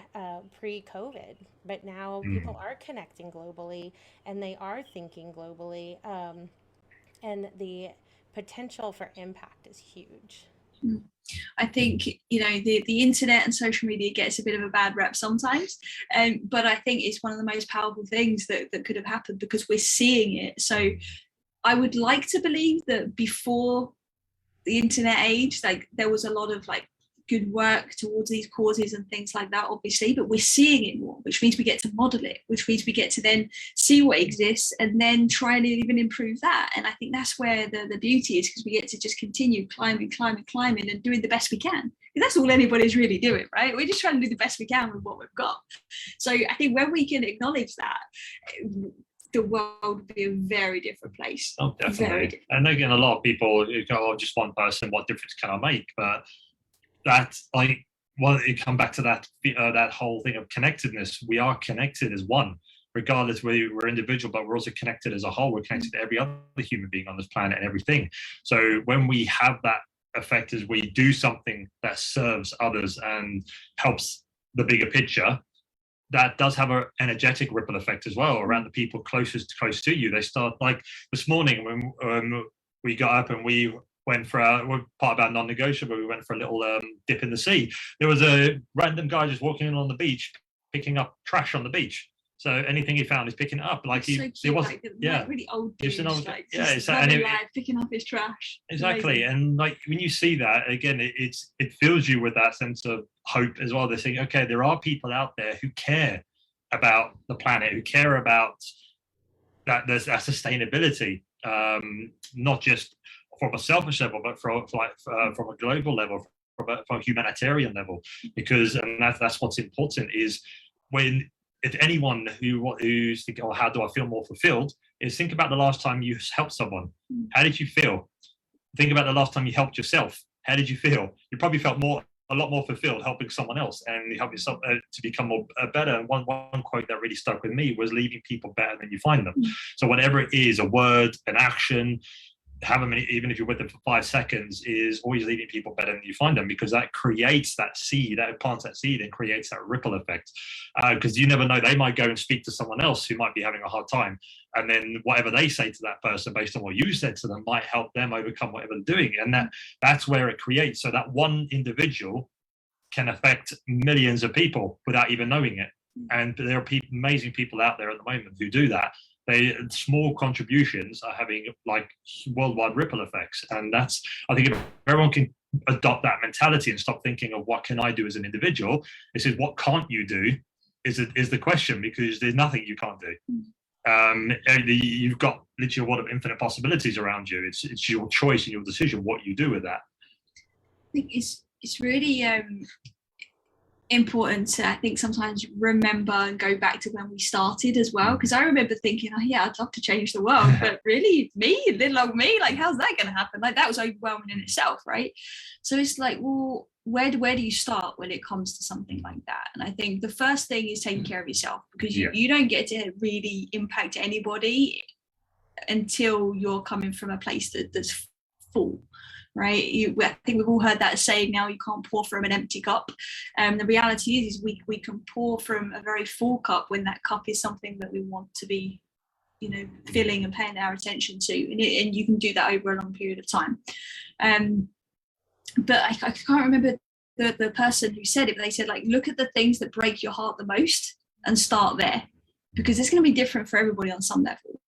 pre-COVID, but now people are connecting globally, and they are thinking globally, and the potential for impact is huge. I think the internet and social media gets a bit of a bad rep sometimes, but I think it's one of the most powerful things that could have happened, because we're seeing it. So I would like to believe that before the internet age, there was a lot of good work towards these causes and things like that, obviously, but we're seeing it more, which means we get to model it, which means we get to then see what exists and then try and even improve that. And I think that's where the beauty is, because we get to just continue climbing and doing the best we can. that's all anybody's really doing, right? We're just trying to do the best we can with what we've got. So I think when we can acknowledge that, the world would be a very different place. Oh, definitely. Very different. And again, a lot of people go, oh, just one person, what difference can I make? But that's like, well, you come back to that whole thing of connectedness. We are connected as one, regardless whether we're individual, but we're also connected as a whole. We're connected to every other human being on this planet and everything. So when we have that effect, as we do something that serves others and helps the bigger picture, that does have an energetic ripple effect as well around the people close to you. They start, like this morning when we got up and we went for we're part of our non-negotiable, we went for a little dip in the sea. There was a random guy just walking in on the beach picking up trash on the beach. So anything he found, he's picking it up. Like it was like, really old dudes, like, picking up his trash. Exactly. And like when you see that again, it fills you with that sense of hope as well. They're saying, okay, there are people out there who care about the planet, who care about that sustainability, not just from a selfish level, but from a global level, from a humanitarian level, because that's what's important is when. If anyone who's thinking, oh, how do I feel more fulfilled, is think about the last time you helped someone. How did you feel? Think about the last time you helped yourself. How did you feel? You probably felt a lot more fulfilled helping someone else, and you help yourself to become more better. And one quote that really stuck with me was leaving people better than you find them. So whatever it is, a word, an action, however many, even if you're with them for 5 seconds, is always leaving people better than you find them, because that creates that seed, that plants that seed and creates that ripple effect. Because you never know, they might go and speak to someone else who might be having a hard time, and then whatever they say to that person based on what you said to them might help them overcome whatever they're doing. And that's where it creates. So that one individual can affect millions of people without even knowing it. And there are amazing people out there at the moment who do that. Small contributions are having like worldwide ripple effects, and that's, I think, if everyone can adopt that mentality and stop thinking of what can I do as an individual, this is what can't you do is the question, because there's nothing you can't do. You've got literally a lot of infinite possibilities around you. It's your choice and your decision what you do with that. I think it's really important to, I think, sometimes remember and go back to when we started as well, because I remember thinking, oh yeah, I'd love to change the world, but really, little old me, like, how's that going to happen? Like, that was overwhelming in itself, right? So it's like, well, where do you start when it comes to something like that? And I think the first thing is taking care of yourself, because you don't get to really impact anybody until you're coming from a place that's full. Right, I think we've all heard that saying now, you can't pour from an empty cup. The reality is we can pour from a very full cup when that cup is something that we want to be, filling and paying our attention to, and you can do that over a long period of time. But I can't remember the person who said it, but they said, like, look at the things that break your heart the most and start there, because it's going to be different for everybody on some level.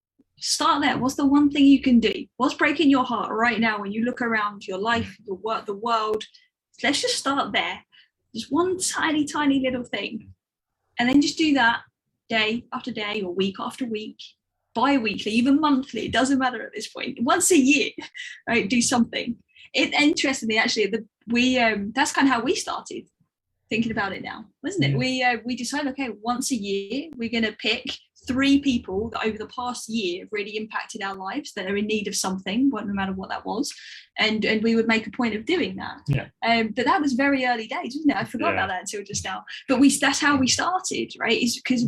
Start there. What's the one thing you can do? What's breaking your heart right now when you look around your life, your work, the world? Let's just start there. Just one tiny, tiny little thing. And then just do that day after day, or week after week, bi-weekly, even monthly. It doesn't matter at this point. Once a year, right? Do something. Interestingly, actually, that's kind of how we started thinking about it now, wasn't it? We decided, okay, once a year, we're going to pick 3 people that over the past year have really impacted our lives, that are in need of something, no matter what that was, and we would make a point of doing that. But that was very early days, wasn't it? I forgot about that until just now. But that's how we started, right? Is because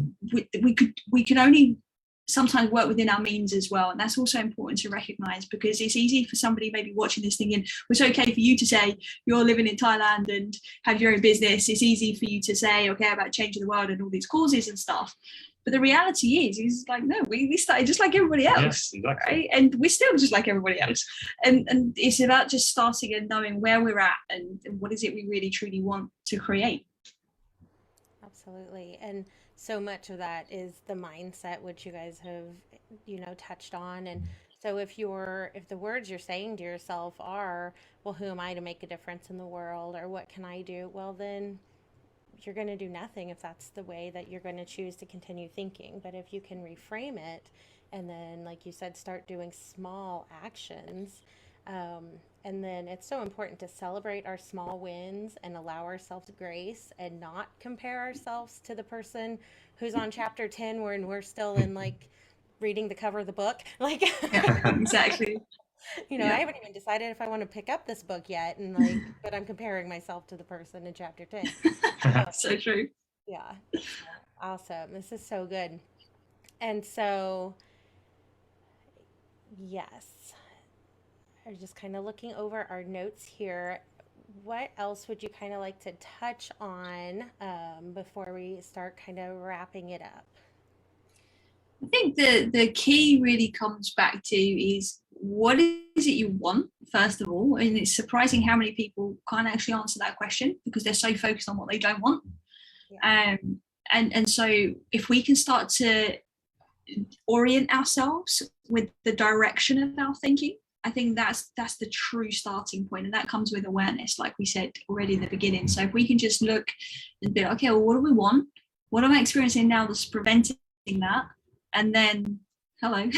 we can only sometimes work within our means as well, and that's also important to recognize, because it's easy for somebody maybe watching this thinking, it's okay for you to say you're living in Thailand and have your own business. It's easy for you to say, okay, about changing the world and all these causes and stuff. But the reality is like, no, we started just like everybody else, exactly. Right? And we're still just like everybody else. And it's about just starting and knowing where we're at and what is it we really truly want to create. Absolutely. And so much of that is the mindset, which you guys have, touched on. And so if the words you're saying to yourself are, well, who am I to make a difference in the world, or what can I do? Well, then you're going to do nothing if that's the way that you're going to choose to continue thinking. But if you can reframe it, and then, like you said, start doing small actions, And then it's so important to celebrate our small wins and allow ourselves grace and not compare ourselves to the person who's on chapter 10 when we're still in like reading the cover of the book. Like, Yeah, exactly. I Yeah. haven't even decided if I want to pick up this book yet. And like, but I'm comparing myself to the person in chapter 10. So true. Yeah. Awesome. This is so good. And so, yes, I'm just kind of looking over our notes here. What else would you kind of like to touch on before we start kind of wrapping it up? I think the key really comes back to is what is it you want, first of all. And it's surprising how many people can't actually answer that question because they're so focused on what they don't want. Yeah. And so if we can start to orient ourselves with the direction of our thinking, I think that's the true starting point, and that comes with awareness, like we said already in the beginning. So if we can just look and be like, okay, well, what do we want? What am I experiencing now that's preventing that? And then, hello,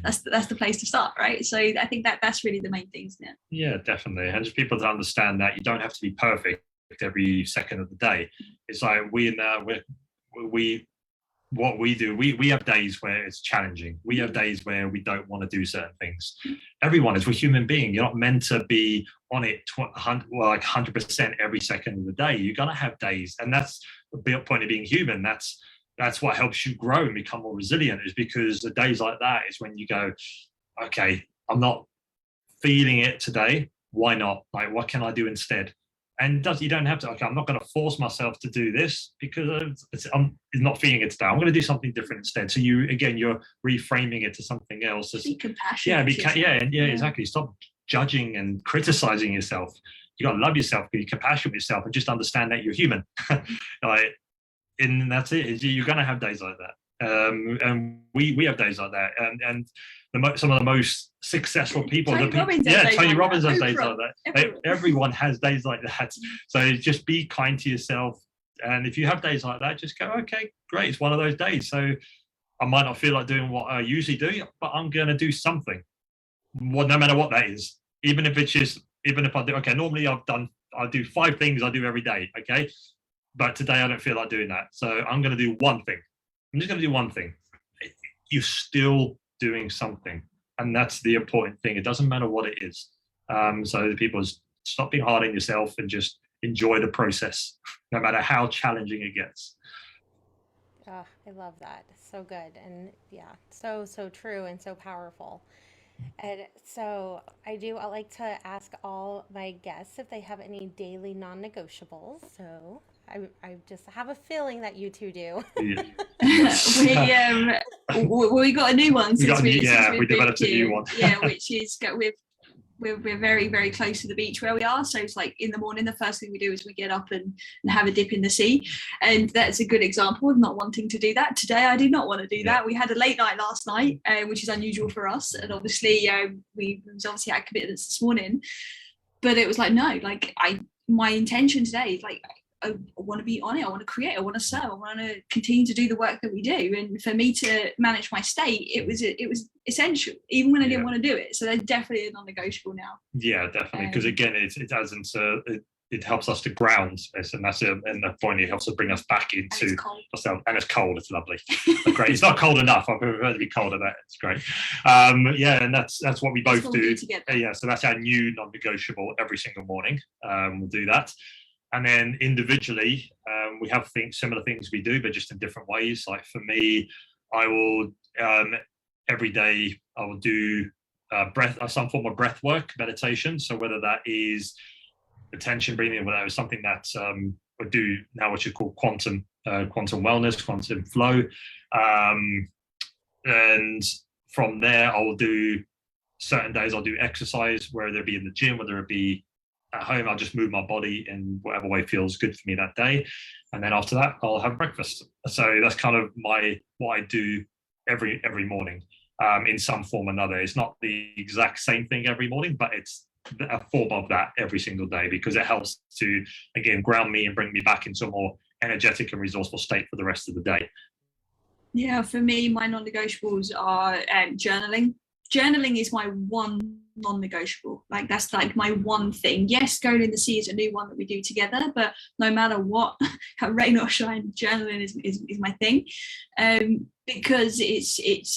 that's the place to start, right? So I think that's really the main thing, isn't it? Yeah, definitely. And just people to understand that you don't have to be perfect every second of the day. It's like we what we do, we have days where it's challenging. We have days where we don't want to do certain things. Everyone is, we're human being. You're not meant to be on it like 100% every second of the day. You're gonna have days, and that's the point of being human. That's what helps you grow and become more resilient, is because the days like that is when you go, okay, I'm not feeling it today. Why not? Like, what can I do instead? And you don't have to, okay, I'm not going to force myself to do this because I'm not feeling it today. I'm going to do something different instead. So you're reframing it to something else. Be compassionate. Yeah, exactly. Stop judging and criticizing yourself. You got to love yourself, be compassionate with yourself, and just understand that you're human. Like, and that's it. You're going to have days like that. And we have days like that. And some of the most successful people, Tony Robbins has days like that. Everyone has days like that. So just be kind to yourself. And if you have days like that, just go, okay, great. It's one of those days. So I might not feel like doing what I usually do, but I'm going to do something. Well, no matter what that is. Even if I do, okay, normally I'll do 5 things I do every day. Okay. But today I don't feel like doing that. So I'm going to do one thing. I'm just going to do one thing. You're still doing something, and that's the important thing. It doesn't matter what it is. So people, stop being hard on yourself and just enjoy the process, no matter how challenging it gets. Oh, I love that. So good. And yeah, so true and so powerful. And so I like to ask all my guests if they have any daily non-negotiables. So I just have a feeling that you two do. Yeah. we got a new one since we developed a new one. Yeah, which is we're very, very close to the beach where we are. So it's like in the morning, the first thing we do is we get up and have a dip in the sea. And that's a good example of not wanting to do that. Today, I did not want to do that. We had a late night last night, which is unusual for us. And obviously, we obviously had commitments this morning. But it was like, no, like my intention today is like, I want to be on it. I want to create. I want to serve. I want to continue to do the work that we do. And for me to manage my state, it was essential, even when I didn't want to do it. So they're definitely a non-negotiable now. Yeah, definitely. Because again, it helps us to ground us, and that's and the point. It helps to bring us back into ourselves. And it's cold. It's lovely. Great. It's not cold enough. I prefer to be colder. That it's great. Yeah, and that's what we both do. Yeah, so that's our new non-negotiable every single morning. We'll do that. And then individually, we have similar things we do, but just in different ways. Like for me, I will every day I will do some form of breath work, meditation. So whether that is attention breathing, or whatever, something that I do now, which is called quantum wellness, quantum flow. And from there, I will do certain days. I'll do exercise, whether it be in the gym, whether it be at home. I'll just move my body in whatever way feels good for me that day, and then after that I'll have breakfast. So that's kind of what I do every morning, in some form or another. It's not the exact same thing every morning, but it's a form of that every single day, because it helps to, again, ground me and bring me back into a more energetic and resourceful state for the rest of the day. Yeah, for me, my non-negotiables are journaling. Journaling is my one non-negotiable. Like that's like my one thing. Yes, going in the sea is a new one that we do together, but no matter what, rain or shine, journaling is my thing, because it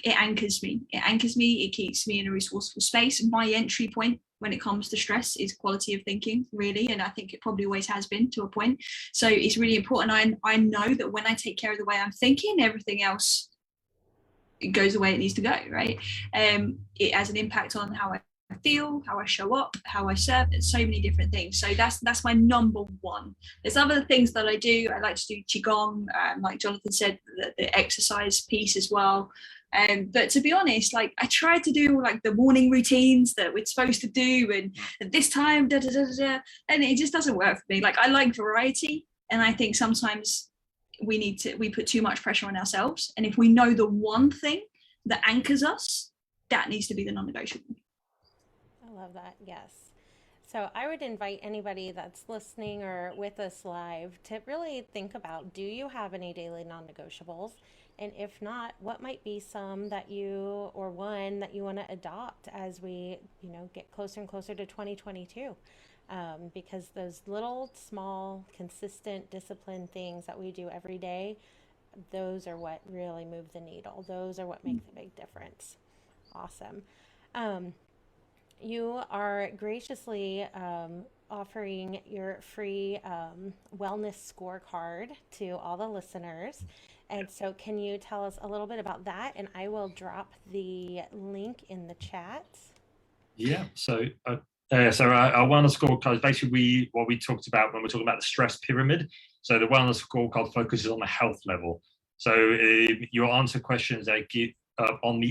anchors me. It keeps me in a resourceful space. My entry point when it comes to stress is quality of thinking, really, and I think it probably always has been to a point. So it's really important. I know that when I take care of the way I'm thinking, everything else, it goes the way it needs to go, right? It has an impact on how I feel, how I show up, how I serve, and so many different things. So that's my number one. There's other things that I do. I like to do qigong, like Jonathan said, the exercise piece as well. But to be honest, like I try to do like the morning routines that we're supposed to do, and at this time, and it just doesn't work for me. Like I like variety, and I think sometimes we put too much pressure on ourselves. And if we know the one thing that anchors us, that needs to be the non-negotiable. I love that. Yes. So I would invite anybody that's listening or with us live to really think about, do you have any daily non-negotiables? And if not, what might be some that you, or one that you want to adopt as we, get closer and closer to 2022? Because those little, small, consistent, disciplined things that we do every day, those are what really move the needle. Those are what make the big difference. Awesome. You are graciously offering your free wellness scorecard to all the listeners. And so can you tell us a little bit about that? And I will drop the link in the chat. Yeah, so our wellness scorecard is basically what we talked about when we're talking about the stress pyramid. So the wellness scorecard focuses on the health level. So you'll answer questions that give on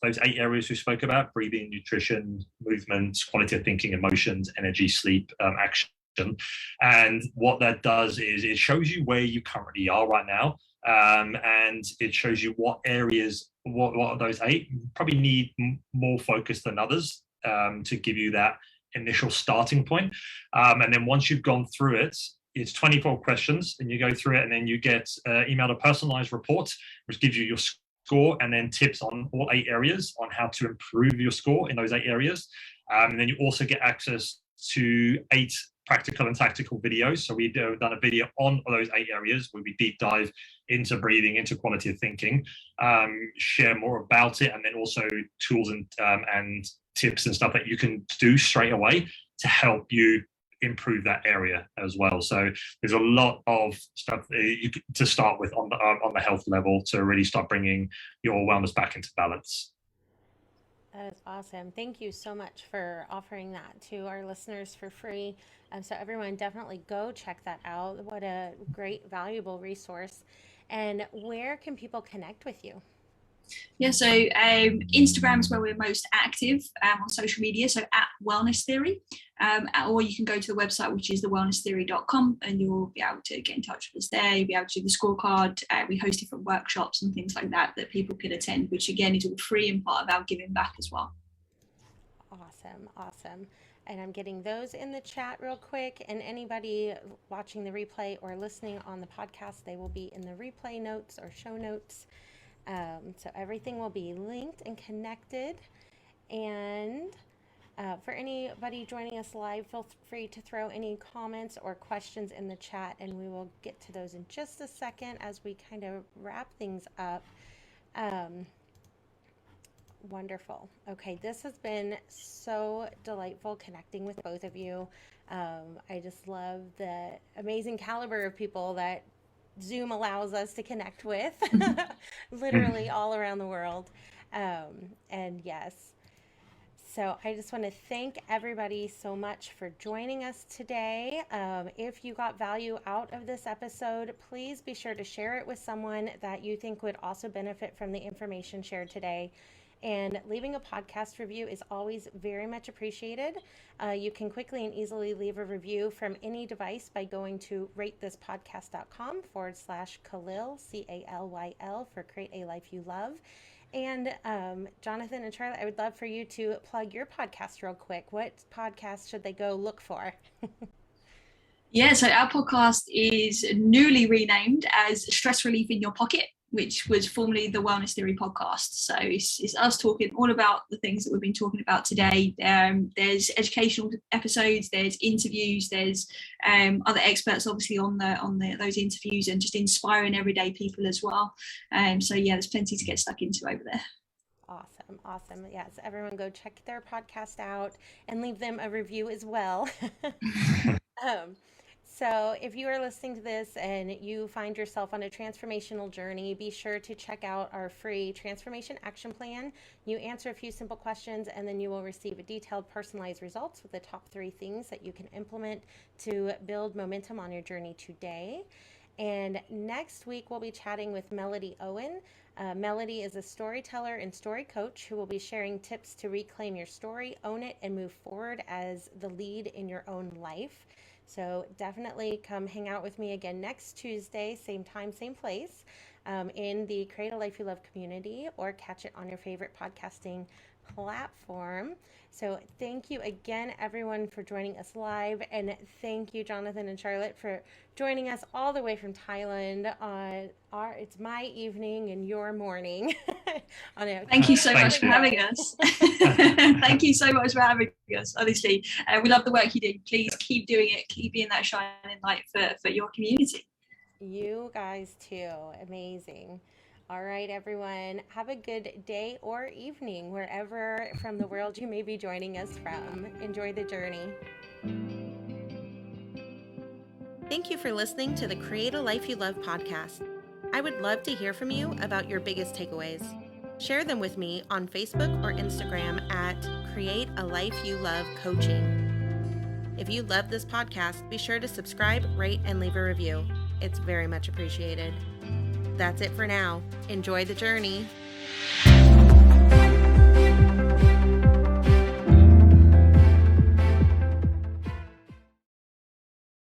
those eight areas we spoke about: breathing, nutrition, movement, quality of thinking, emotions, energy, sleep, action. And what that does is it shows you where you currently are right now. And it shows you what areas, what of those eight probably need more focus than others, to give you that initial starting point. And then once you've gone through it, it's 24 questions, and you go through it, and then you get emailed a personalized report, which gives you your score and then tips on all eight areas on how to improve your score in those eight areas. And then you also get access to 8 practical and tactical videos. So we've done a video on those 8 areas where we deep dive into breathing, into quality of thinking, share more about it, and then also tools and tips and stuff that you can do straight away to help you improve that area as well. So there's a lot of stuff to start with on the health level to really start bringing your wellness back into balance. That is awesome. Thank you so much for offering that to our listeners for free. So everyone definitely go check that out. What a great, valuable resource. And where can people connect with you? Yeah, so Instagram is where we're most active on social media, so at Wellness Theory, or you can go to the website, which is thewellnesstheory.com, and you'll be able to get in touch with us there. You'll be able to do the scorecard. We host different workshops and things like that people can attend, which again is all free and part of our giving back as well. Awesome. And I'm getting those in the chat real quick. And anybody watching the replay or listening on the podcast, they will be in the replay notes or show notes. So everything will be linked and connected. And for anybody joining us live, feel free to throw any comments or questions in the chat, and we will get to those in just a second as we kind of wrap things up. Wonderful. Okay, this has been so delightful connecting with both of you. I just love the amazing caliber of people that Zoom allows us to connect with, literally all around the world. And yes, so I just want to thank everybody so much for joining us today. If you got value out of this episode, please be sure to share it with someone that you think would also benefit from the information shared today. And leaving a podcast review is always very much appreciated. You can quickly and easily leave a review from any device by going to ratethispodcast.com/Khalil, Calyl, for Create a Life You Love. And Jonathan and Charlotte, I would love for you to plug your podcast real quick. What podcast should they go look for? Yeah, so our podcast is newly renamed as Stress Relief in Your Pocket. which was formerly the Wellness Theory podcast. So it's us talking all about the things that we've been talking about today. There's educational episodes, there's interviews, there's other experts obviously on those interviews, and just inspiring everyday people as well. So yeah, there's plenty to get stuck into over there. Awesome. Yes, everyone go check their podcast out and leave them a review as well. So if you are listening to this and you find yourself on a transformational journey, be sure to check out our free transformation action plan. You answer a few simple questions and then you will receive a detailed personalized results with the top 3 things that you can implement to build momentum on your journey today. And next week, we'll be chatting with Melody Owen. Melody is a storyteller and story coach who will be sharing tips to reclaim your story, own it, and move forward as the lead in your own life. So definitely come hang out with me again next Tuesday, same time, same place, in the Create a Life You Love community, or catch it on your favorite podcasting platform. So thank you again, everyone, for joining us live, and thank you, Jonathan and Charlotte, for joining us all the way from Thailand on it's my evening and your morning. Thank you so much for having us. Thank you so much for having us. Honestly, we love the work you do. Please keep doing it. Keep being that shining light for your community. You guys too. Amazing. All right, everyone. Have a good day or evening, wherever from the world you may be joining us from. Enjoy the journey. Thank you for listening to the Create a Life You Love podcast. I would love to hear from you about your biggest takeaways. Share them with me on Facebook or Instagram at Create a Life You Love Coaching. If you love this podcast, be sure to subscribe, rate, and leave a review. It's very much appreciated. That's it for now. Enjoy the journey.